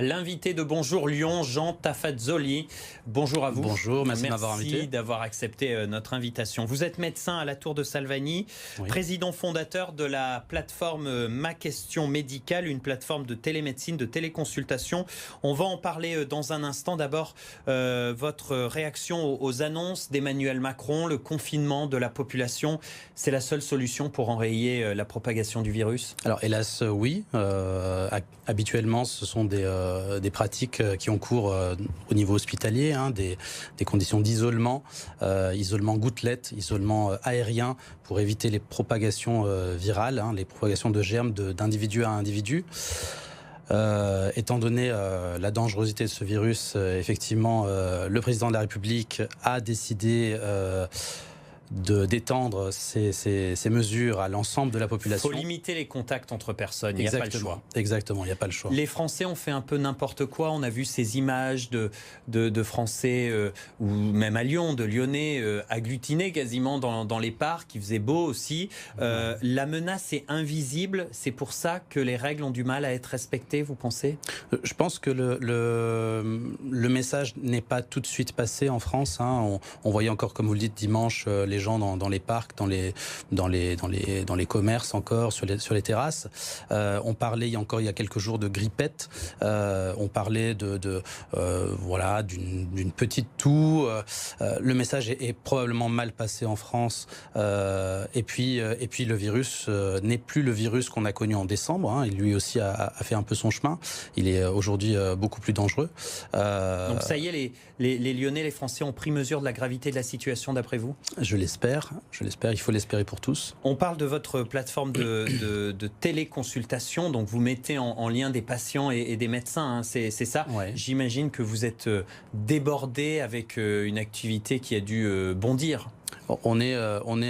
L'invité de Bonjour Lyon, Jean Tafazzoli. Bonjour à vous. Bonjour, merci de m'avoir invité. Merci d'avoir accepté notre invitation. Vous êtes médecin à la Tour de Salvani, oui. Président fondateur de la plateforme Ma Question Médicale, une plateforme de télémédecine, de téléconsultation. On va en parler dans un instant. D'abord, votre réaction aux annonces d'Emmanuel Macron, le confinement de la population. C'est la seule solution pour enrayer la propagation du virus? Alors hélas, oui. Habituellement, ce sont des pratiques qui ont cours au niveau hospitalier, hein, des conditions d'isolement, isolement gouttelette, isolement aérien pour éviter les propagations virales, hein, les propagations de germes d'individu à individu. Étant donné la dangerosité de ce virus, effectivement, le président de la République a décidé d'étendre ces mesures à l'ensemble de la population. Il faut limiter les contacts entre personnes, il n'y a pas le choix. Exactement, il n'y a pas le choix. Les Français ont fait un peu n'importe quoi. On a vu ces images de Français, ou même à Lyon, de Lyonnais, agglutinés quasiment dans les parcs. Il faisait beau aussi. La menace est invisible. C'est pour ça que les règles ont du mal à être respectées, vous pensez? Je pense que le message n'est pas tout de suite passé en France. Hein. On voyait encore, comme vous le dites, dimanche, les gens dans les parcs, dans les commerces encore, sur les terrasses. On parlait il y a quelques jours de grippette. On parlait voilà, d'une petite toux. Le message est probablement mal passé en France. Et puis le virus n'est plus le virus qu'on a connu en décembre. Hein. Il lui aussi a fait un peu son chemin. Il est aujourd'hui beaucoup plus dangereux. Donc ça y est, les Lyonnais, les Français ont pris mesure de la gravité de la situation d'après vous? Je l'espère, il faut l'espérer pour tous. On parle de votre plateforme de téléconsultation, donc vous mettez en lien des patients et des médecins, hein, c'est ça? Ouais. J'imagine que vous êtes débordé avec une activité qui a dû bondir. On est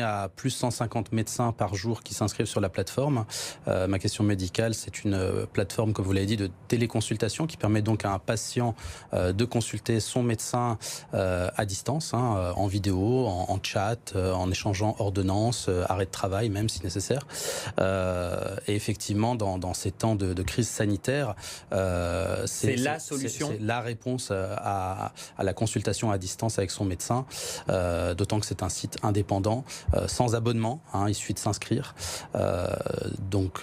à plus de 150 médecins par jour qui s'inscrivent sur la plateforme. Ma Question Médicale, c'est une plateforme, comme vous l'avez dit, de téléconsultation qui permet donc à un patient de consulter son médecin à distance, hein, en vidéo, en chat, en échangeant ordonnances, arrêt de travail même si nécessaire. Et effectivement, dans ces temps de crise sanitaire, c'est la solution, c'est la réponse à la consultation à distance avec son médecin, d'autant que c'est un site indépendant, sans abonnement, hein, il suffit de s'inscrire.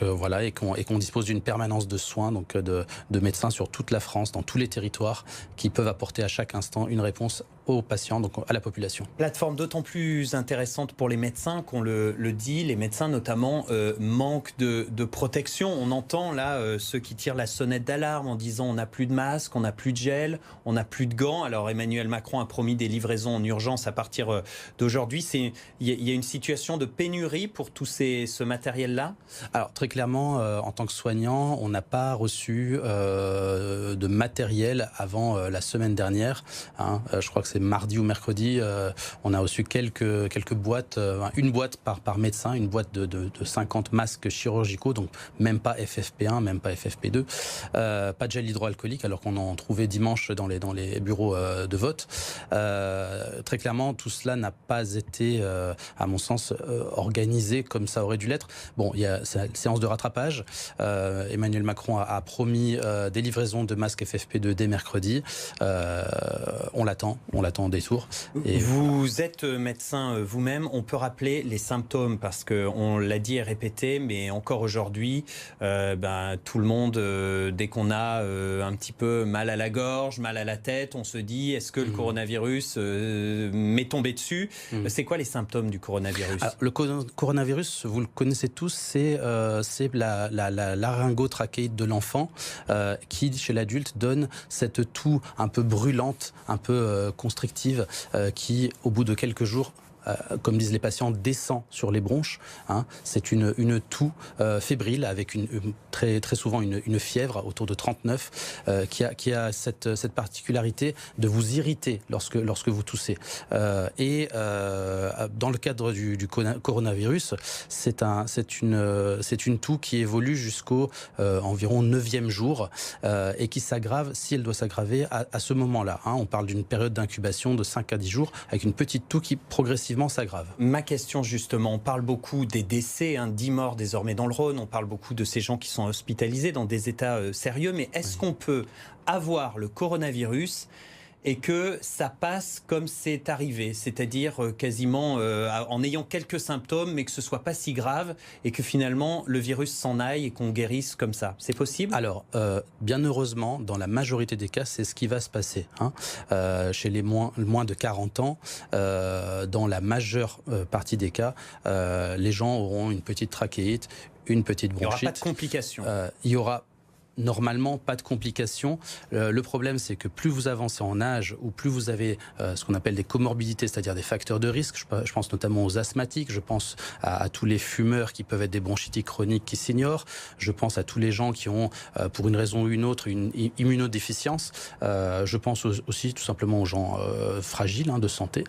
Voilà, et qu'on dispose d'une permanence de soins, donc de médecins sur toute la France, dans tous les territoires, qui peuvent apporter à chaque instant une réponse aux patients, donc à la population. Plateforme d'autant plus intéressante pour les médecins qu'on le dit, les médecins notamment manquent de protection. On entend là ceux qui tirent la sonnette d'alarme en disant on n'a plus de masque, on n'a plus de gel, on n'a plus de gants. Alors Emmanuel Macron a promis des livraisons en urgence à partir d'aujourd'hui. Il y a une situation de pénurie pour tout ce matériel-là? Alors très clairement, en tant que soignant, on n'a pas reçu de matériel avant la semaine dernière. Hein. Je crois que c'est mardi ou mercredi. On a reçu quelques boîtes, une boîte par médecin, une boîte de 50 masques chirurgicaux, donc même pas FFP1, même pas FFP2, pas de gel hydroalcoolique, alors qu'on en trouvait dimanche dans les bureaux de vote. Très clairement, tout cela n'a pas été, à mon sens, organisé comme ça aurait dû l'être. Bon, il y a cette séance de rattrapage. Emmanuel Macron a promis des livraisons de masques FFP2 dès mercredi. On l'attend en détour. Et vous êtes médecin vous-même. On peut rappeler les symptômes parce qu'on l'a dit et répété, mais encore aujourd'hui, tout le monde, dès qu'on a un petit peu mal à la gorge, mal à la tête, on se dit est-ce que le coronavirus m'est tombé dessus? C'est quoi les symptômes du coronavirus? Alors, le coronavirus, vous le connaissez tous, c'est la laryngotrachéite de l'enfant qui, chez l'adulte, donne cette toux un peu brûlante, un peu constrictive, qui, au bout de quelques jours, comme disent les patients, descend sur les bronches. Hein. C'est une toux fébrile avec très souvent une fièvre autour de 39 qui a cette particularité de vous irriter lorsque vous toussez. Dans le cadre du coronavirus, c'est une toux qui évolue jusqu'au environ 9e jour et qui s'aggrave, si elle doit s'aggraver, à ce moment-là. Hein. On parle d'une période d'incubation de 5 à 10 jours avec une petite toux qui progressivement effectivement s'aggrave. Ma question justement, on parle beaucoup des décès, 10 morts désormais dans le Rhône, on parle beaucoup de ces gens qui sont hospitalisés dans des états sérieux, mais est-ce qu'on peut avoir le coronavirus et que ça passe comme c'est arrivé, c'est-à-dire quasiment en ayant quelques symptômes, mais que ce soit pas si grave et que finalement le virus s'en aille et qu'on guérisse comme ça. C'est possible ? Alors, bien heureusement, dans la majorité des cas, c'est ce qui va se passer. Chez les moins de 40 ans, dans la majeure partie des cas, les gens auront une petite trachéite, une petite bronchite. Il n'y aura pas de complications. Il y aura normalement pas de complications. Le problème, c'est que plus vous avancez en âge ou plus vous avez ce qu'on appelle des comorbidités, c'est-à-dire des facteurs de risque, je pense notamment aux asthmatiques, je pense à tous les fumeurs qui peuvent être des bronchites chroniques qui s'ignorent, je pense à tous les gens qui ont, pour une raison ou une autre, une immunodéficience, je pense aussi tout simplement aux gens fragiles de santé.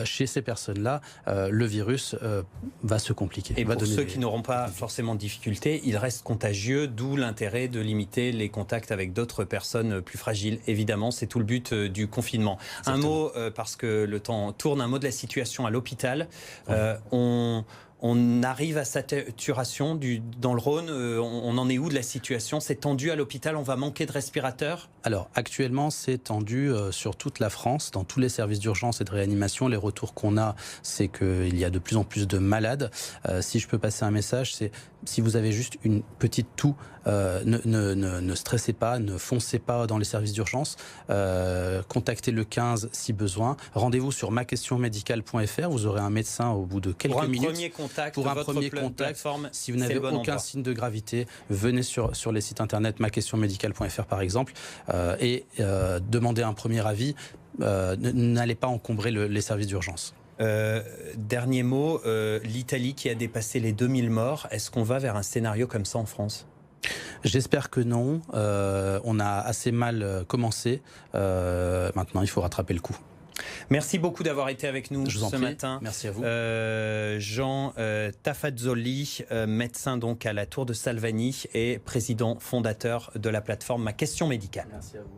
Chez ces personnes-là, le virus va se compliquer. Et pour ceux qui n'auront pas forcément de difficultés, il reste contagieux, d'où l'intérêt de limiter les contacts avec d'autres personnes plus fragiles. Évidemment, c'est tout le but du confinement. Exactement. Un mot, parce que le temps tourne, un mot de la situation à l'hôpital. On arrive à saturation dans le Rhône. On en est où de la situation? C'est tendu à l'hôpital? On va manquer de respirateurs? Alors, actuellement, c'est tendu sur toute la France, dans tous les services d'urgence et de réanimation. Les retours qu'on a, c'est qu'il y a de plus en plus de malades. Si je peux passer un message, c'est si vous avez juste une petite toux, ne stressez pas, ne foncez pas dans les services d'urgence. Contactez le 15 si besoin. Rendez-vous sur maquestionmedicale.fr. Vous aurez un médecin au bout de quelques minutes. Pour un premier contact, si vous n'avez aucun signe de gravité, venez sur les sites internet maquestionmedicale.fr par exemple et demandez un premier avis. N'allez pas encombrer les services d'urgence. Dernier mot, l'Italie qui a dépassé les 2000 morts, est-ce qu'on va vers un scénario comme ça en France ? J'espère que non. On a assez mal commencé. Maintenant, il faut rattraper le coup. Merci beaucoup d'avoir été avec nous ce matin. Merci à vous. Jean Tafazzoli, médecin donc à la Tour de Salvani et président fondateur de la plateforme Ma Question Médicale. Merci à vous.